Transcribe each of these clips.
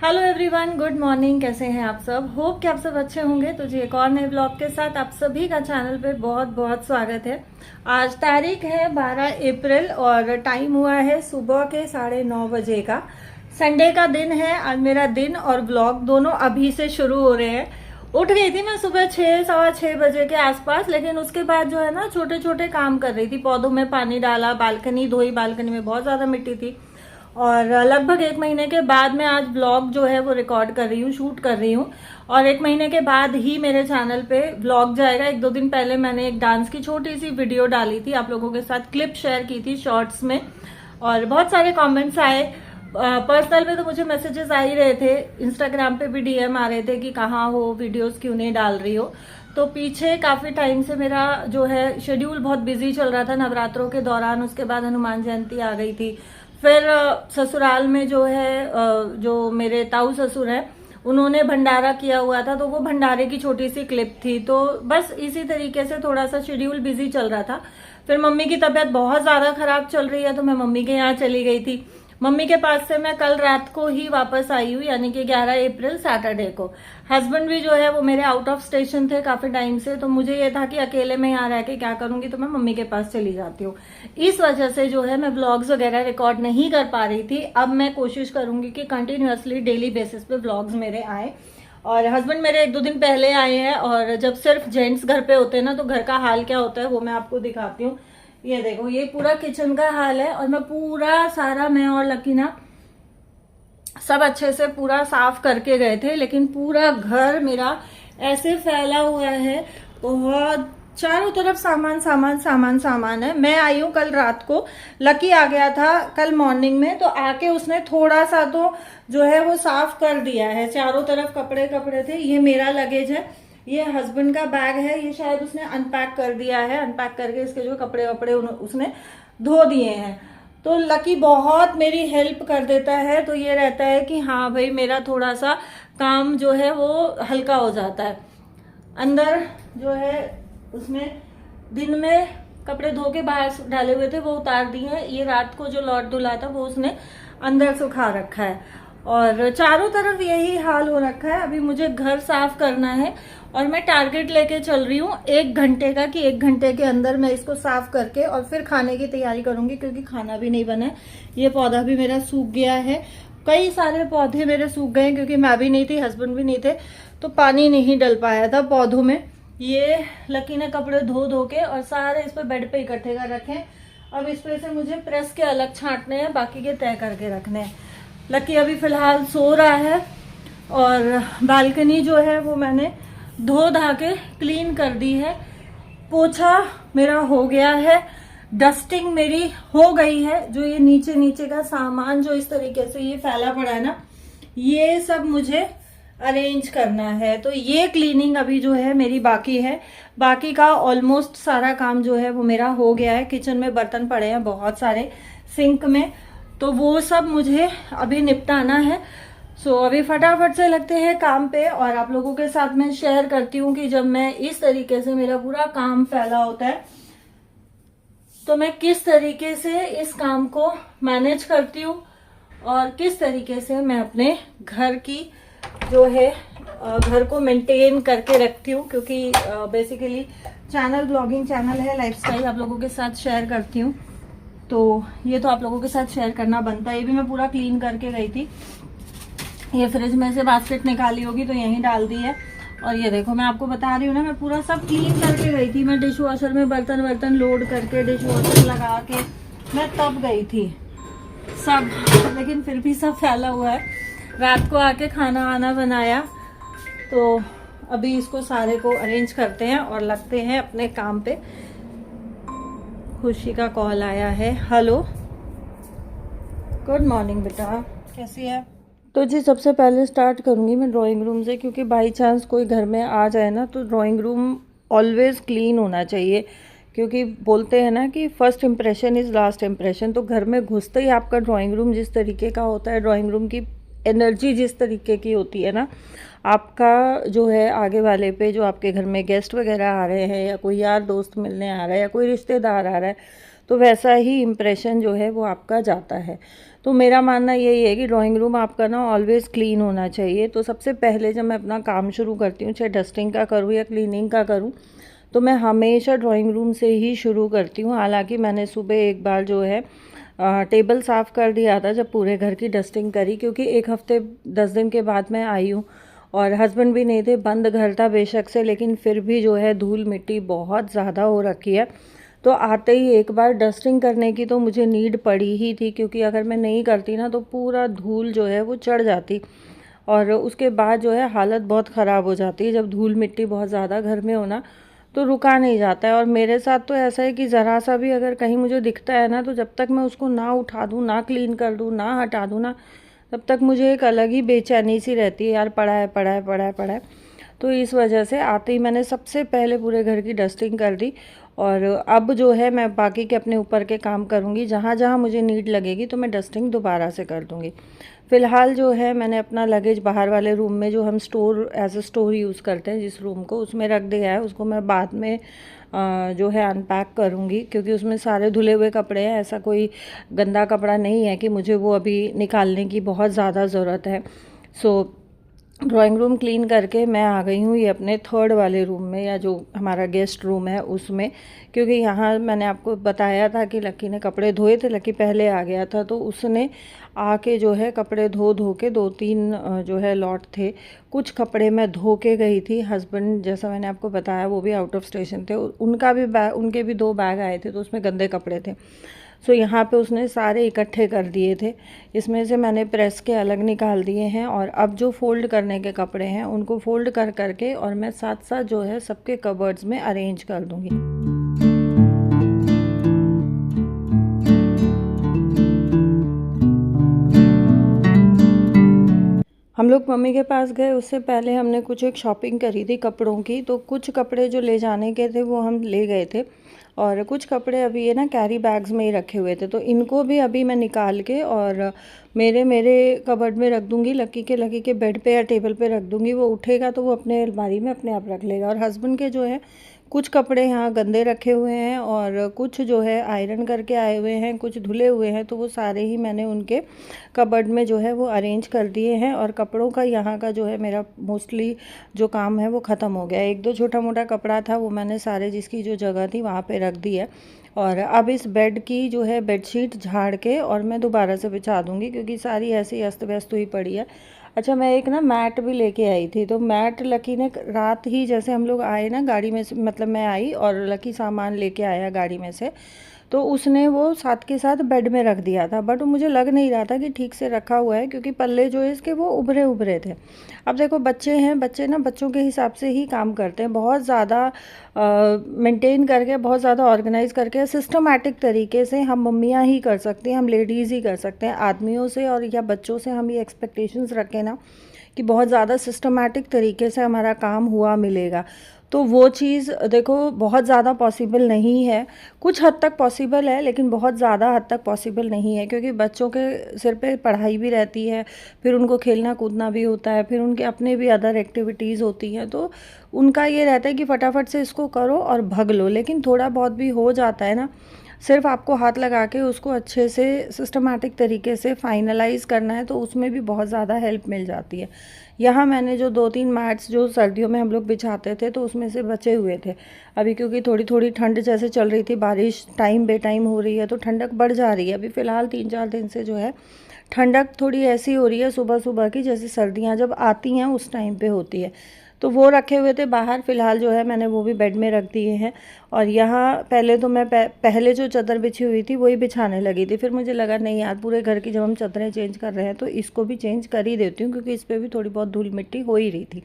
Hello everyone, good morning. कैसे हैं आप सब? होप कि आप सब अच्छे होंगे। तो जी एक और नए ब्लॉग के साथ आप सभी का चैनल पे बहुत बहुत स्वागत है। आज तारीख है 12 अप्रैल और टाइम हुआ है सुबह के 9:30 बजे का। संडे का दिन है। आज मेरा दिन और ब्लॉग दोनों अभी से शुरू हो रहे हैं। उठ गई थी मैं सुबह 6 सवा 6 बजे के आसपास, लेकिन उसके बाद जो है ना छोटे छोटे काम कर रही थी। पौधों में पानी डाला, बालकनी धोई, बालकनी में बहुत ज्यादा मिट्टी थी। और लगभग 1 महीने के बाद मैं आज ब्लॉग जो है वो रिकॉर्ड कर रही हूँ, शूट कर रही हूँ। और 1 महीने के बाद ही मेरे चैनल पे ब्लॉग जाएगा। 1-2 दिन पहले मैंने एक डांस की छोटी सी वीडियो डाली थी, आप लोगों के साथ क्लिप शेयर की थी शॉर्ट्स में, और बहुत सारे कमेंट्स आए। पर्सनल पे तो मुझे मैसेजेस आ ही रहे थे, इंस्टाग्राम पे भी डीएम आ रहे थे कि कहाँ हो, वीडियोस क्यों नहीं डाल रही हो। तो पीछे काफी टाइम से मेरा जो है शेड्यूल बहुत बिजी चल रहा था नवरात्रों के दौरान। उसके बाद हनुमान जयंती आ गई थी। फिर ससुराल में जो है जो मेरे ताऊ ससुर हैं, उन्होंने भंडारा किया हुआ था, तो वो भंडारे की छोटी सी क्लिप थी। तो बस इसी तरीके से थोड़ा सा शेड्यूल बिजी चल रहा था। फिर मम्मी की तबीयत बहुत ज्यादा खराब चल रही है, तो मैं मम्मी के यहाँ चली गई थी। मम्मी के पास से मैं कल रात को ही वापस आई हूँ, यानी कि 11 अप्रैल सैटरडे को। हस्बैंड भी जो है वो मेरे आउट ऑफ स्टेशन थे काफी टाइम से, तो मुझे ये था कि अकेले में यहाँ रह के क्या करूंगी, तो मैं मम्मी के पास चली जाती हूँ। इस वजह से जो है मैं ब्लॉग्स वगैरह रिकॉर्ड नहीं कर पा रही थी। अब मैं कोशिश करूंगी कि कंटिन्यूअसली डेली बेसिस पे ब्लॉग्स मेरे आए। और हस्बैंड मेरे 1-2 दिन पहले आए हैं, और जब सिर्फ जेंट्स घर पे होते हैं ना, तो घर का हाल क्या होता है वो मैं आपको दिखाती हूँ। ये देखो, ये पूरा किचन का हाल है, और मैं पूरा सारा, मैं और लकी ना सब अच्छे से पूरा साफ करके गए थे, लेकिन पूरा घर मेरा ऐसे फैला हुआ है, बहुत चारों तरफ सामान सामान सामान सामान है। मैं आई हूँ कल रात को, लकी आ गया था कल मॉर्निंग में, तो आके उसने थोड़ा सा तो जो है वो साफ कर दिया है। चारों तरफ कपड़े कपड़े थे। ये मेरा लगेज है, ये हस्बैंड का बैग है, ये शायद उसने अनपैक कर दिया है। अनपैक करके इसके जो कपड़े वपड़े उसने धो दिए हैं। तो लकी बहुत मेरी हेल्प कर देता है, तो ये रहता है कि हाँ भाई मेरा थोड़ा सा काम जो है वो हल्का हो जाता है। अंदर जो है उसने दिन में कपड़े धो के बाहर डाले हुए थे, वो उतार दिए हैं। ये रात को जो लॉट धुला था वो उसने अंदर सुखा रखा है, और चारों तरफ यही हाल हो रखा है। अभी मुझे घर साफ करना है, और मैं टारगेट लेके चल रही हूँ 1 घंटे का, कि 1 घंटे के अंदर मैं इसको साफ करके और फिर खाने की तैयारी करूंगी, क्योंकि खाना भी नहीं बना है। ये पौधा भी मेरा सूख गया है, कई सारे पौधे मेरे सूख गए, क्योंकि मैं भी नहीं थी, हस्बैंड भी नहीं थे, तो पानी नहीं डल पाया था पौधों में। ये लकी ने कपड़े धो धो के और सारे इस पे बेड पे इकट्ठे कर रखे हैं। अब इस पे से मुझे प्रेस के अलग छांटने हैं, बाकी के तय करके रखने हैं। लकी अभी फिलहाल सो रहा है, और बालकनी जो है वो मैंने धो धा के क्लीन कर दी है। पोछा मेरा हो गया है, डस्टिंग मेरी हो गई है। जो ये नीचे नीचे का सामान जो इस तरीके से ये फैला पड़ा है ना, ये सब मुझे अरेंज करना है। तो ये क्लीनिंग अभी जो है मेरी बाकी है। बाकी का ऑलमोस्ट सारा काम जो है वो मेरा हो गया है। किचन में बर्तन पड़े हैं बहुत सारे सिंक में, तो वो सब मुझे अभी निपटाना है। सो अभी फटाफट से लगते हैं काम पे, और आप लोगों के साथ मैं शेयर करती हूँ कि जब मैं इस तरीके से मेरा पूरा काम फैला होता है तो मैं किस तरीके से इस काम को मैनेज करती हूँ, और किस तरीके से मैं अपने घर की जो है घर को मेंटेन करके रखती हूँ। क्योंकि बेसिकली चैनल ब्लॉगिंग चैनल है, लाइफस्टाइल आप लोगों के साथ शेयर करती हूँ, तो ये तो आप लोगों के साथ शेयर करना बनता है। ये भी मैं पूरा क्लीन करके गई थी। ये फ्रिज में से बास्केट निकाली होगी तो यहीं डाल दी है। और ये देखो, मैं आपको बता रही हूँ ना, मैं पूरा सब क्लीन करके गई थी। मैं डिश वॉशर में बर्तन लोड करके डिश वॉशर लगा के मैं तब गई थी सब, लेकिन फिर भी सब फैला हुआ है। रात को आके खाना वाना बनाया, तो अभी इसको सारे को अरेंज करते हैं और लगते हैं अपने काम पे। खुशी का कॉल आया है। हेलो, गुड मॉर्निंग बेटा, कैसी है? तो जी सबसे पहले स्टार्ट करूंगी मैं ड्राइंग रूम से, क्योंकि बाई चांस कोई घर में आ जाए ना, तो ड्राइंग रूम ऑलवेज क्लीन होना चाहिए। क्योंकि बोलते हैं ना कि first impression is last impression. तो घर में घुसते ही आपका ड्राइंग रूम जिस तरीके का होता है, ड्राइंग रूम की एनर्जी जिस तरीके की होती है ना, आपका जो है आगे वाले पे, जो आपके घर में गेस्ट वगैरह आ रहे हैं, या कोई यार दोस्त मिलने आ रहा है, या कोई रिश्तेदार आ रहा है, तो वैसा ही इम्प्रेशन जो है वो आपका जाता है। तो मेरा मानना यही है कि ड्राइंग रूम आपका ना ऑलवेज़ क्लीन होना चाहिए। तो सबसे पहले जब मैं अपना काम शुरू करती हूँ, चाहे डस्टिंग का करूँ या क्लीनिंग का करूँ, तो मैं हमेशा ड्राइंग रूम से ही शुरू करती हूँ। हालाँकि मैंने सुबह एक बार जो है टेबल साफ़ कर दिया था जब पूरे घर की डस्टिंग करी, क्योंकि 1 हफ़्ते 10 दिन के बाद मैं आई हूँ और हस्बैंड भी नहीं थे, बंद घर था बेशक से, लेकिन फिर भी जो है धूल मिट्टी बहुत ज़्यादा हो रखी है। तो आते ही एक बार डस्टिंग करने की तो मुझे नीड पड़ी ही थी, क्योंकि अगर मैं नहीं करती ना तो पूरा धूल जो है वो चढ़ जाती और उसके बाद जो है हालत बहुत ख़राब हो जाती है। जब धूल मिट्टी बहुत ज़्यादा घर में हो ना तो रुका नहीं जाता है। और मेरे साथ तो ऐसा है कि ज़रा सा भी अगर कहीं मुझे दिखता है ना, तो जब तक मैं उसको ना उठा दूँ, ना क्लीन कर दूँ, ना हटा दूँ ना, तब तक मुझे एक अलग ही बेचैनी सी रहती है, यार पड़ा है पड़ा है पड़ा है पड़ा है। तो इस वजह से आते ही मैंने सबसे पहले पूरे घर की डस्टिंग कर दी और अब जो है मैं बाकी के अपने ऊपर के काम करूँगी। जहाँ जहाँ मुझे नीड लगेगी तो मैं डस्टिंग दोबारा से कर दूँगी। फ़िलहाल जो है मैंने अपना लगेज बाहर वाले रूम में, जो हम store as a store use करते हैं जिस रूम को, उसमें रख दिया है। उसको मैं बाद में जो है अनपैक करूँगी, क्योंकि उसमें सारे धुले हुए कपड़े हैं। ऐसा कोई गंदा कपड़ा नहीं है कि मुझे वो अभी निकालने की बहुत ज़्यादा ज़रूरत है। सो ड्राइंग रूम क्लीन करके मैं आ गई हूँ ये अपने थर्ड वाले रूम में, या जो हमारा गेस्ट रूम है उसमें, क्योंकि यहाँ मैंने आपको बताया था कि लक्की ने कपड़े धोए थे। लक्की पहले आ गया था तो उसने आके जो है कपड़े धो धो के 2-3 जो है लॉट थे। कुछ कपड़े मैं धो के गई थी। हस्बैंड, जैसा मैंने आपको बताया, वो भी आउट ऑफ स्टेशन थे, उनका भी बैग, उनके भी 2 बैग आए थे, तो उसमें गंदे कपड़े थे। सो यहाँ पे उसने सारे इकट्ठे कर दिए थे। इसमें से मैंने प्रेस के अलग निकाल दिए हैं और अब जो फ़ोल्ड करने के कपड़े हैं उनको फ़ोल्ड कर करके और मैं साथ साथ जो है सबके कबर्ड्स में अरेंज कर दूँगी। हम लोग मम्मी के पास गए, उससे पहले हमने कुछ एक शॉपिंग करी थी कपड़ों की। तो कुछ कपड़े जो ले जाने के थे वो हम ले गए थे और कुछ कपड़े अभी ये ना कैरी बैग्स में ही रखे हुए थे। तो इनको भी अभी मैं निकाल के और मेरे कबर्ड में रख दूँगी। लकी के बेड पे या टेबल पे रख दूँगी। वो उठेगा तो वो अपने अलमारी में अपने आप रख लेगा। और हस्बैंड के जो है कुछ कपड़े यहाँ गंदे रखे हुए हैं और कुछ जो है आयरन करके आए हुए हैं, कुछ धुले हुए हैं, तो वो सारे ही मैंने उनके कबर्ड में जो है वो अरेंज कर दिए हैं। और कपड़ों का यहाँ का जो है मेरा मोस्टली जो काम है वो ख़त्म हो गया। 1-2 छोटा मोटा कपड़ा था, वो मैंने सारे जिसकी जो जगह थी वहाँ पे रख दी है। और अब इस बेड की जो है बेडशीट झाड़ के और मैं दोबारा से बिछा दूँगी, क्योंकि सारी ऐसे ही अस्त व्यस्त हुई पड़ी है। अच्छा, मैं एक ना मैट भी लेके आई थी। तो मैट लकी ने रात ही, जैसे हम लोग आए ना गाड़ी में से, मतलब मैं आई और लकी सामान लेके आया गाड़ी में से, तो उसने वो साथ के साथ बेड में रख दिया था। बट मुझे लग नहीं रहा था कि ठीक से रखा हुआ है, क्योंकि पल्ले जो है इसके वो उभरे उभरे थे। अब देखो बच्चे हैं, बच्चे ना बच्चों के हिसाब से ही काम करते हैं। बहुत ज़्यादा मेंटेन करके, बहुत ज़्यादा ऑर्गेनाइज करके, सिस्टमेटिक तरीके से हम मम्मियाँ ही कर सकते हैं, हम लेडीज़ ही कर सकते हैं। आदमियों से और या बच्चों से हम ये एक्सपेक्टेशंस रखें ना कि बहुत ज़्यादा सिस्टमेटिक तरीके से हमारा काम हुआ मिलेगा, तो वो चीज़ देखो बहुत ज़्यादा पॉसिबल नहीं है। कुछ हद तक पॉसिबल है, लेकिन बहुत ज़्यादा हद तक पॉसिबल नहीं है, क्योंकि बच्चों के सिर पे पढ़ाई भी रहती है, फिर उनको खेलना कूदना भी होता है, फिर उनके अपने भी अदर एक्टिविटीज़ होती हैं। तो उनका ये रहता है कि फटाफट से इसको करो और भग लो। लेकिन थोड़ा बहुत भी हो जाता है ना, सिर्फ आपको हाथ लगा के उसको अच्छे से सिस्टमेटिक तरीके से फाइनलाइज़ करना है, तो उसमें भी बहुत ज़्यादा हेल्प मिल जाती है। यहाँ मैंने जो 2-3 मैट्स जो सर्दियों में हम लोग बिछाते थे, तो उसमें से बचे हुए थे। अभी क्योंकि थोड़ी थोड़ी ठंड जैसे चल रही थी, बारिश टाइम बे टाइम हो रही है, तो ठंडक बढ़ जा रही है। अभी फ़िलहाल 3-4 दिन से जो है ठंडक थोड़ी ऐसी हो रही है सुबह सुबह की, जैसे सर्दियाँ जब आती हैं उस टाइम पे होती है। तो वो रखे हुए थे बाहर। फ़िलहाल जो है मैंने वो भी बेड में रख दिए हैं। और यहाँ पहले तो मैं पहले जो चादर बिछी हुई थी वही बिछाने लगी थी। फिर मुझे लगा नहीं यार, पूरे घर की जब हम चादरें चेंज कर रहे हैं तो इसको भी चेंज कर ही देती हूँ, क्योंकि इस पर भी थोड़ी बहुत धूल मिट्टी हो ही रही थी।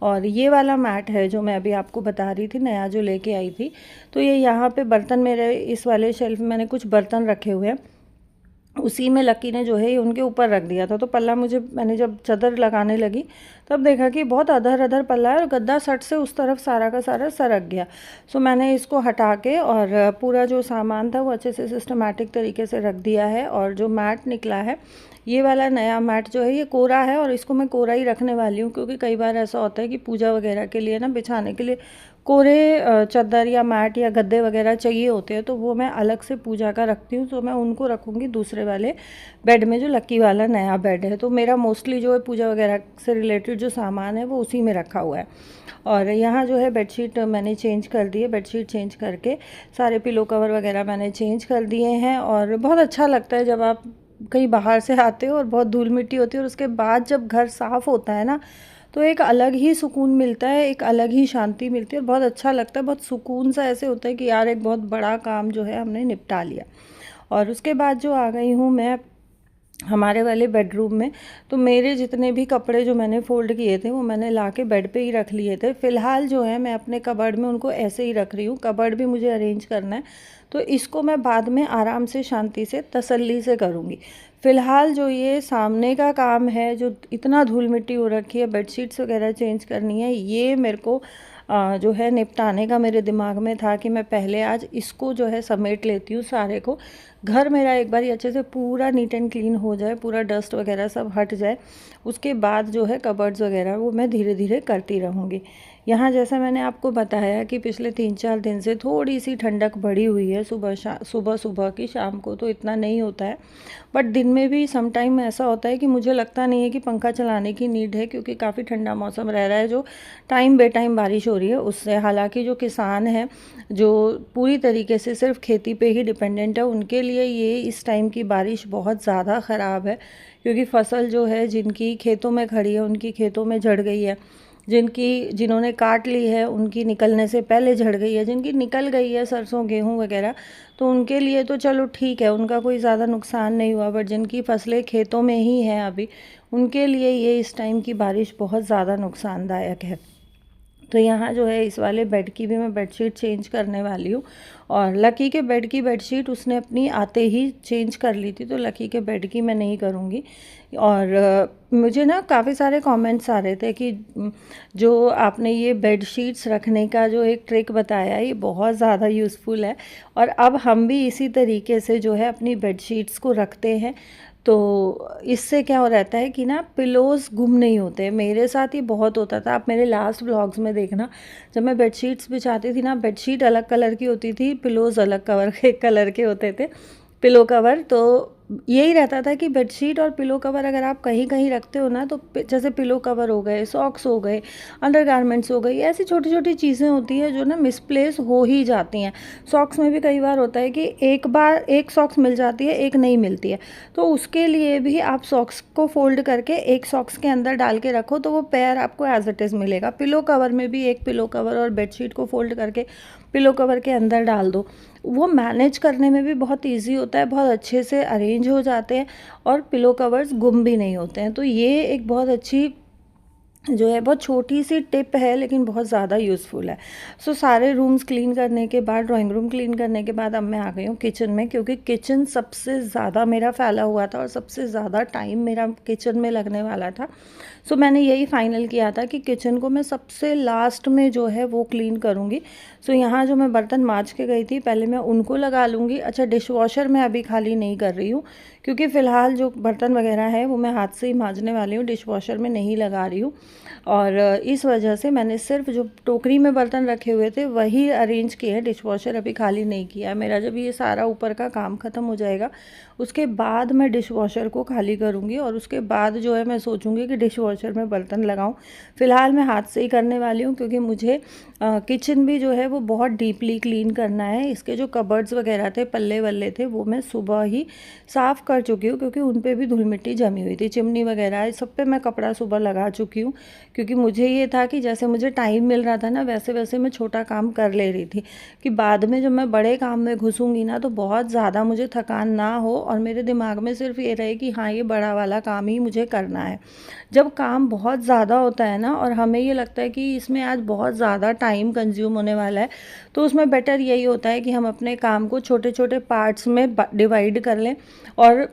और ये वाला मैट है जो मैं अभी आपको बता रही थी, नया जो लेके आई थी। तो ये यहाँ पे बर्तन, मेरे इस वाले शेल्फ में मैंने कुछ बर्तन रखे हुए हैं, उसी में लकी ने जो है ये उनके ऊपर रख दिया था। तो पल्ला मैंने जब चादर लगाने लगी तब देखा कि बहुत अधर अधर पल्ला है और गद्दा सट से उस तरफ सारा का सारा सरक गया। सो मैंने इसको हटा के और पूरा जो सामान था वो अच्छे से सिस्टमेटिक तरीके से रख दिया है। और जो मैट निकला है ये वाला नया मैट जो है ये कोरा है और इसको मैं कोरा ही रखने वाली हूँ, क्योंकि कई बार ऐसा होता है कि पूजा वगैरह के लिए ना बिछाने के लिए कोरे चादर या मैट या गद्दे वगैरह चाहिए होते हैं, तो वो मैं अलग से पूजा का रखती हूँ। तो मैं उनको रखूँगी दूसरे वाले बेड में, जो लकी वाला नया बेड है। तो मेरा मोस्टली जो है पूजा वगैरह से रिलेटेड जो सामान है वो उसी में रखा हुआ है। और यहाँ जो है बेडशीट मैंने चेंज कर दी है, बेडशीट चेंज करके सारे पिलो कवर वगैरह मैंने चेंज कर दिए हैं। और बहुत अच्छा लगता है जब आप कहीं बाहर से आते हो और बहुत धूल मिट्टी होती है, और उसके बाद जब घर साफ़ होता है ना, तो एक अलग ही सुकून मिलता है, एक अलग ही शांति मिलती है और बहुत अच्छा लगता है। बहुत सुकून सा ऐसे होता है कि यार एक बहुत बड़ा काम जो है हमने निपटा लिया। और उसके बाद जो आ गई हूँ मैं हमारे वाले बेडरूम में, तो मेरे जितने भी कपड़े जो मैंने फ़ोल्ड किए थे वो मैंने ला के बेड पे ही रख लिए थे। फ़िलहाल जो है मैं अपने कबर्ड में उनको ऐसे ही रख रही हूँ। कबर्ड भी मुझे अरेंज करना है, तो इसको मैं बाद में आराम से शांति से तसल्ली से करूँगी। फ़िलहाल जो ये सामने का काम है, जो इतना धूल मिट्टी हो रखी है, बेडशीट्स वगैरह चेंज करनी है, ये मेरे को जो है निपटाने का मेरे दिमाग में था कि मैं पहले आज इसको जो है समेट लेती हूँ सारे को। घर मेरा एक बार अच्छे से पूरा नीट एंड क्लीन हो जाए, पूरा डस्ट वगैरह सब हट जाए, उसके बाद जो है कबर्ड्स वगैरह वो मैं धीरे धीरे करती रहूँगी। यहाँ जैसा मैंने आपको बताया कि पिछले 3-4 दिन से थोड़ी सी ठंडक बढ़ी हुई है, सुबह सुबह की, शाम को तो इतना नहीं होता है, बट दिन में भी सम टाइम ऐसा होता है कि मुझे लगता नहीं है कि पंखा चलाने की नीड है, क्योंकि काफ़ी ठंडा मौसम रह रहा है, जो टाइम बे टाइम बारिश हो रही है उससे। हालांकि जो किसान हैं, जो पूरी तरीके से सिर्फ खेती पे ही डिपेंडेंट है, उनके लिए ये इस टाइम की बारिश बहुत ज़्यादा ख़राब है, क्योंकि फसल जो है जिनकी खेतों में खड़ी है उनकी खेतों में झड़ गई है, जिन्होंने काट ली है उनकी निकलने से पहले झड़ गई है, जिनकी निकल गई है सरसों गेहूं वगैरह, तो उनके लिए तो चलो ठीक है, उनका कोई ज़्यादा नुकसान नहीं हुआ। बट जिनकी फसलें खेतों में ही हैं अभी, उनके लिए ये इस टाइम की बारिश बहुत ज़्यादा नुकसानदायक है। तो यहाँ जो है इस वाले बेड की भी मैं बेडशीट चेंज करने वाली हूँ। और लकी के बेड की बेडशीट उसने अपनी आते ही चेंज कर ली थी, तो लकी के बेड की मैं नहीं करूँगी। और मुझे ना काफ़ी सारे कमेंट्स आ रहे थे कि जो आपने ये बेडशीट्स रखने का जो एक ट्रिक बताया, ये बहुत ज़्यादा यूज़फुल है। और अब हम भी इसी तरीके से जो है अपनी बेडशीट्स को रखते हैं, तो इससे क्या हो रहता है कि ना पिलोज़ गुम नहीं होते। मेरे साथ ही बहुत होता था, आप मेरे लास्ट व्लॉग्स में देखना, जब मैं बेडशीट्स बिछाती थी ना, बेडशीट अलग कलर की होती थी, पिलोज़ अलग कलर के होते थे, पिलो कवर। तो यही रहता था कि बेडशीट और पिलो कवर अगर आप कहीं कहीं रखते हो ना, तो जैसे पिलो कवर हो गए, सॉक्स हो गए, अंडरगारमेंट्स हो गई, ऐसी छोटी छोटी चीज़ें होती हैं जो ना मिसप्लेस हो ही जाती हैं। सॉक्स में भी कई बार होता है कि एक बार एक सॉक्स मिल जाती है, एक नहीं मिलती है, तो उसके लिए भी आप सॉक्स को फोल्ड करके एक सॉक्स के अंदर डाल के रखो, तो वो पेयर आपको एज इट इज़ मिलेगा। पिलो कवर में भी एक पिलो कवर और बेडशीट को फोल्ड करके पिलो कवर के अंदर डाल दो, वो मैनेज करने में भी बहुत इजी होता है, बहुत अच्छे से अरेंज हो जाते हैं और पिलो कवर्स गुम भी नहीं होते हैं। तो ये एक बहुत अच्छी जो है, बहुत छोटी सी टिप है, लेकिन बहुत ज़्यादा यूज़फुल है। सो सारे रूम्स क्लीन करने के बाद, ड्राइंग रूम क्लीन करने के बाद, अब मैं आ गई हूँ किचन में, क्योंकि किचन सबसे ज़्यादा मेरा फैला हुआ था और सबसे ज़्यादा टाइम मेरा किचन में लगने वाला था। सो मैंने यही फाइनल किया था कि किचन को मैं सबसे लास्ट में जो है वो क्लीन करूँगी। सो यहाँ जो मैं बर्तन मांज के गई थी, पहले मैं उनको लगा लूँगी। अच्छा, डिश वॉशर मैं अभी खाली नहीं कर रही हूँ, क्योंकि फ़िलहाल जो बर्तन वगैरह है वो मैं हाथ से ही मांजने वाली हूँ, डिश वॉशर में नहीं लगा रही हूँ। और इस वजह से मैंने सिर्फ जो टोकरी में बर्तन रखे हुए थे वही अरेंज किए हैं, डिश वॉशर अभी खाली नहीं किया है मेरा। जब ये सारा ऊपर का काम ख़त्म हो जाएगा, उसके बाद मैं डिश वॉशर को खाली करूँगी, और उसके बाद जो है मैं सोचूंगी कि डिश वॉशर में बर्तन लगाऊं। फ़िलहाल मैं हाथ से ही करने वाली हूँ, क्योंकि मुझे किचन भी जो है वो बहुत डीपली क्लीन करना है। इसके जो कबर्ड्स वगैरह थे, पल्ले वल्ले थे, वो मैं सुबह ही साफ़ कर चुकी हूँ, क्योंकि उन पर भी धूल मिट्टी जमी हुई थी। चिमनी वगैरह सब पे मैं कपड़ा सुबह लगा चुकी हूँ, क्योंकि मुझे ये था कि जैसे मुझे टाइम मिल रहा था ना, वैसे वैसे मैं छोटा काम कर ले रही थी, कि बाद में जब मैं बड़े काम में घुसूँगी ना, तो बहुत ज़्यादा मुझे थकान ना हो और मेरे दिमाग में सिर्फ ये रहे कि हाँ, ये बड़ा वाला काम ही मुझे करना है। जब काम बहुत ज़्यादा होता है ना, और हमें ये लगता है कि इसमें आज बहुत ज़्यादा टाइम कंज्यूम होने वाला है, तो उसमें बेटर यही होता है कि हम अपने काम को छोटे छोटे पार्ट्स में डिवाइड कर लें, और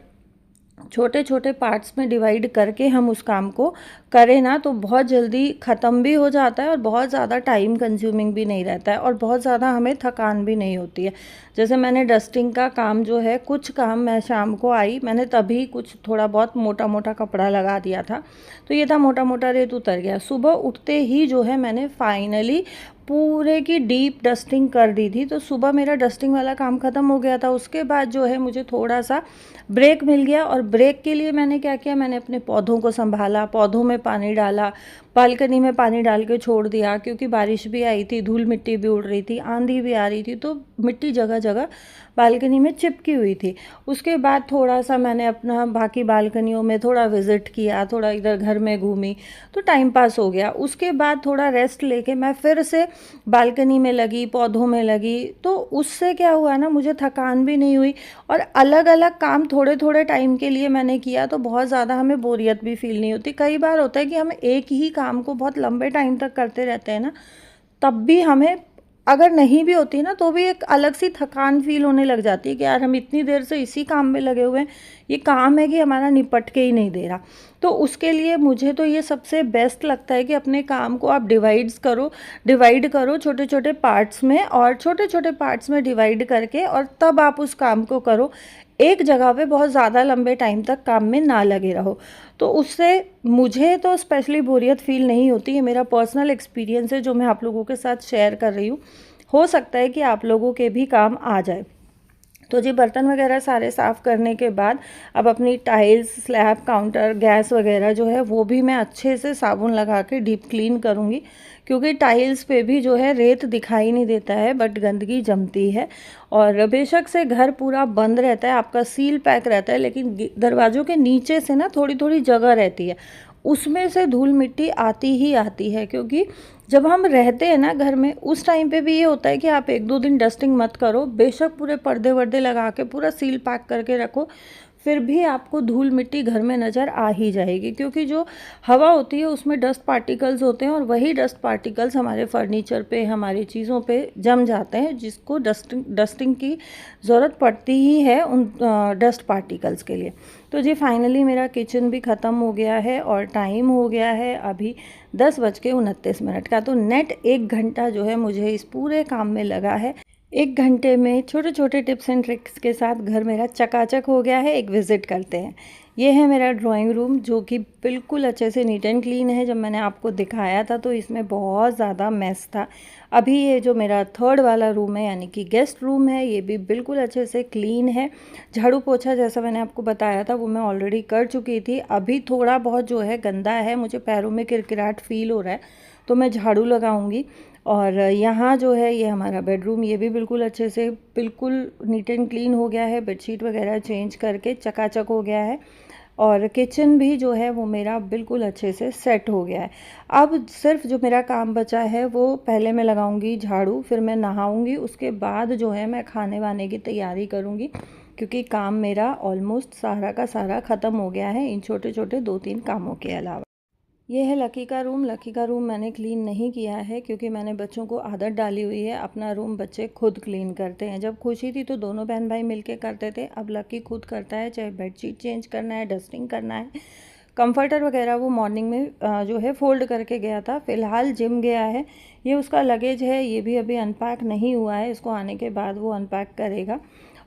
छोटे छोटे पार्ट्स में डिवाइड करके हम उस काम को करें ना, तो बहुत जल्दी ख़त्म भी हो जाता है और बहुत ज़्यादा टाइम कंज्यूमिंग भी नहीं रहता है और बहुत ज़्यादा हमें थकान भी नहीं होती है। जैसे मैंने डस्टिंग का काम जो है, कुछ काम मैं शाम को आई, मैंने तभी कुछ थोड़ा बहुत मोटा मोटा कपड़ा लगा दिया था, तो ये था मोटा मोटा रेत उतर गया। सुबह उठते ही जो है मैंने फाइनली पूरे की डीप डस्टिंग कर दी थी, तो सुबह मेरा डस्टिंग वाला काम ख़त्म हो गया था। उसके बाद जो है मुझे थोड़ा सा ब्रेक मिल गया और ब्रेक के लिए मैंने क्या किया, मैंने अपने पौधों को संभाला, पौधों में पानी डाला, बालकनी में पानी डाल के छोड़ दिया, क्योंकि बारिश भी आई थी, धूल मिट्टी भी उड़ रही थी, आंधी भी आ रही थी, तो मिट्टी जगह जगह बालकनी में चिपकी हुई थी। उसके बाद थोड़ा सा मैंने अपना बाकी बालकनियों में थोड़ा विज़िट किया, थोड़ा इधर घर में घूमी, तो टाइम पास हो गया। उसके बाद थोड़ा रेस्ट लेके मैं फिर से बालकनी में लगी, पौधों में लगी, तो उससे क्या हुआ ना, मुझे थकान भी नहीं हुई और अलग अलग काम थोड़े थोड़े टाइम के लिए मैंने किया, तो बहुत ज़्यादा हमें बोरियत भी फील नहीं होती। कई बार होता है कि हम एक ही काम को बहुत लंबे टाइम तक करते रहते हैं ना, तब भी हमें, अगर नहीं भी होती ना, तो भी एक अलग सी थकान फील होने लग जाती है कि यार हम इतनी देर से इसी काम में लगे हुए हैं, ये काम है कि हमारा निपट के ही नहीं दे रहा। तो उसके लिए मुझे तो ये सबसे बेस्ट लगता है कि अपने काम को आप डिवाइड करो छोटे छोटे पार्ट्स में, और छोटे छोटे पार्ट्स में डिवाइड करके और तब आप उस काम को करो। एक जगह पे बहुत ज़्यादा लंबे टाइम तक काम में ना लगे रहो, तो उससे मुझे तो स्पेशली बोरियत फील नहीं होती। ये मेरा पर्सनल एक्सपीरियंस है जो मैं आप लोगों के साथ शेयर कर रही हूँ। हो सकता है कि आप लोगों के भी काम आ जाए। तो जी, बर्तन वगैरह सारे साफ़ करने के बाद अब अपनी टाइल्स, स्लैब, काउंटर, गैस वगैरह जो है वो भी मैं अच्छे से साबुन लगा के डीप क्लीन करूँगी, क्योंकि टाइल्स पे भी जो है रेत दिखाई नहीं देता है बट गंदगी जमती है। और बेशक से घर पूरा बंद रहता है, आपका सील पैक रहता है, लेकिन दरवाज़ों के नीचे से ना थोड़ी थोड़ी जगह रहती है, उसमें से धूल मिट्टी आती ही आती है। क्योंकि जब हम रहते हैं ना घर में, उस टाइम पे भी ये होता है कि आप 1-2 दिन डस्टिंग मत करो, बेशक पूरे पर्दे वर्दे लगा के पूरा सील पैक करके रखो, फिर भी आपको धूल मिट्टी घर में नज़र आ ही जाएगी। क्योंकि जो हवा होती है उसमें डस्ट पार्टिकल्स होते हैं और वही डस्ट पार्टिकल्स हमारे फर्नीचर पे, हमारी चीज़ों पे जम जाते हैं, जिसको डस्टिंग की ज़रूरत पड़ती ही है उन डस्ट पार्टिकल्स के लिए। तो जी, फाइनली मेरा किचन भी ख़त्म हो गया है और टाइम हो गया है अभी 10:29 का। तो नेट 1 घंटा जो है मुझे इस पूरे काम में लगा है। 1 घंटे में छोटे छोटे टिप्स एंड ट्रिक्स के साथ घर मेरा चकाचक हो गया है। एक विज़िट करते हैं। ये है मेरा ड्राइंग रूम, जो कि बिल्कुल अच्छे से नीट एंड क्लीन है। जब मैंने आपको दिखाया था तो इसमें बहुत ज़्यादा मेस था। अभी ये जो मेरा 3rd वाला रूम है, यानी कि गेस्ट रूम है, ये भी बिल्कुल अच्छे से क्लीन है। झाड़ू पोछा जैसा मैंने आपको बताया था वो मैं ऑलरेडी कर चुकी थी। अभी थोड़ा बहुत जो है गंदा है, मुझे पैरों में किरकिराहट फील हो रहा है, तो मैं झाड़ू लगाऊंगी। और यहाँ जो है ये हमारा बेडरूम, ये भी बिल्कुल अच्छे से बिल्कुल नीट एंड क्लीन हो गया है। बेडशीट वगैरह चेंज करके चकाचक हो गया है। और किचन भी जो है वो मेरा बिल्कुल अच्छे से सेट हो गया है। अब सिर्फ जो मेरा काम बचा है वो पहले मैं लगाऊंगी झाड़ू, फिर मैं नहाऊंगी, उसके बाद जो है मैं खाने वाने की तैयारी करूंगी, क्योंकि काम मेरा ऑलमोस्ट सारा का सारा ख़त्म हो गया है इन छोटे छोटे 2-3 कामों के अलावा। ये है लकी का रूम। लकी का रूम मैंने क्लीन नहीं किया है, क्योंकि मैंने बच्चों को आदत डाली हुई है अपना रूम बच्चे खुद क्लीन करते हैं। जब खुशी थी तो दोनों बहन भाई मिलके करते थे, अब लकी खुद करता है, चाहे बेडशीट चेंज करना है, डस्टिंग करना है, कंफर्टर वगैरह वो मॉर्निंग में जो है फ़ोल्ड करके गया था। फ़िलहाल जिम गया है। ये उसका लगेज है, ये भी अभी अनपैक नहीं हुआ है, इसको आने के बाद वो अनपैक करेगा।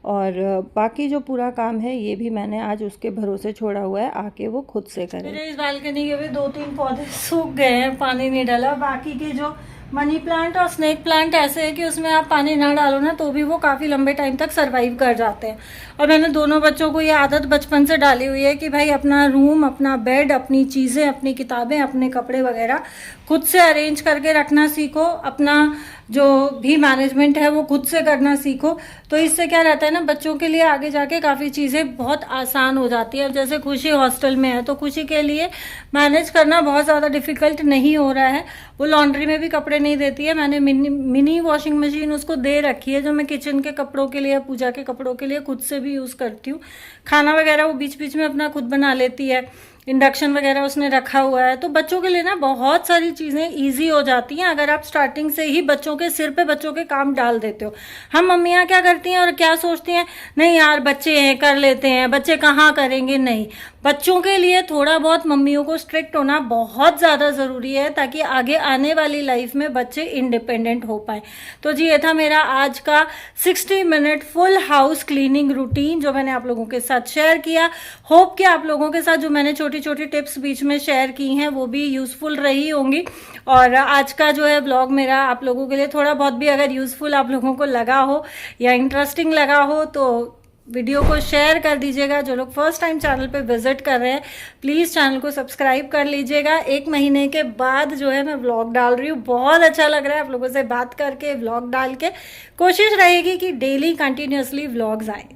और बाकी जो पूरा काम है ये भी मैंने आज उसके भरोसे छोड़ा हुआ है, आके वो खुद से करे। मेरे इस बालकनी के भी 2-3 पौधे सूख गए हैं, पानी नहीं डाला। बाकी के जो मनी प्लांट और स्नेक प्लांट ऐसे है कि उसमें आप पानी ना डालो ना तो भी वो काफ़ी लंबे टाइम तक सरवाइव कर जाते हैं। और मैंने दोनों बच्चों को ये आदत बचपन से डाली हुई है कि भाई अपना रूम, अपना बेड, अपनी चीज़ें, अपनी किताबें, अपने कपड़े वगैरह खुद से अरेंज करके रखना सीखो। अपना जो भी मैनेजमेंट है वो खुद से करना सीखो। तो इससे क्या रहता है ना, बच्चों के लिए आगे जाके काफ़ी चीज़ें बहुत आसान हो जाती है। अब जैसे खुशी हॉस्टल में है तो खुशी के लिए मैनेज करना बहुत ज़्यादा डिफ़िकल्ट नहीं हो रहा है। वो लॉन्ड्री में भी कपड़े नहीं देती है, मैंने मिनी वॉशिंग मशीन उसको दे रखी है, जो मैं किचन के कपड़ों के लिए, पूजा के कपड़ों के लिए खुद से भी यूज़ करती हूँ। खाना वगैरह वो बीच बीच में अपना खुद बना लेती है। इंडक्शन वगैरह उसने रखा हुआ है। तो बच्चों के लिए ना बहुत सारी चीज़ें ईजी हो जाती हैं अगर आप स्टार्टिंग से ही बच्चों के सिर पे बच्चों के काम डाल देते हो। हम मम्मियाँ क्या करती हैं और क्या सोचती हैं, नहीं यार बच्चे हैं कर लेते हैं, बच्चे कहाँ करेंगे। नहीं, बच्चों के लिए थोड़ा बहुत मम्मियों को स्ट्रिक्ट होना बहुत ज़्यादा ज़रूरी है ताकि आगे आने वाली लाइफ में बच्चे इंडिपेंडेंट हो पाए। तो जी ये था मेरा आज का 60 minute full house cleaning routine जो मैंने आप लोगों के साथ शेयर किया। होप कि आप लोगों के साथ जो मैंने छोटी छोटी टिप्स बीच में शेयर की हैं वो भी यूज़फुल रही होंगी। और आज का जो है ब्लॉग मेरा आप लोगों के लिए थोड़ा बहुत भी अगर यूज़फुल आप लोगों को लगा हो या इंटरेस्टिंग लगा हो तो वीडियो को शेयर कर दीजिएगा। जो लोग फर्स्ट टाइम चैनल पे विजिट कर रहे हैं प्लीज़ चैनल को सब्सक्राइब कर लीजिएगा। 1 महीने के बाद जो है मैं व्लॉग डाल रही हूँ, बहुत अच्छा लग रहा है आप लोगों से बात करके, व्लॉग डाल के। कोशिश रहेगी कि डेली कंटिन्यूसली व्लॉग्स आए।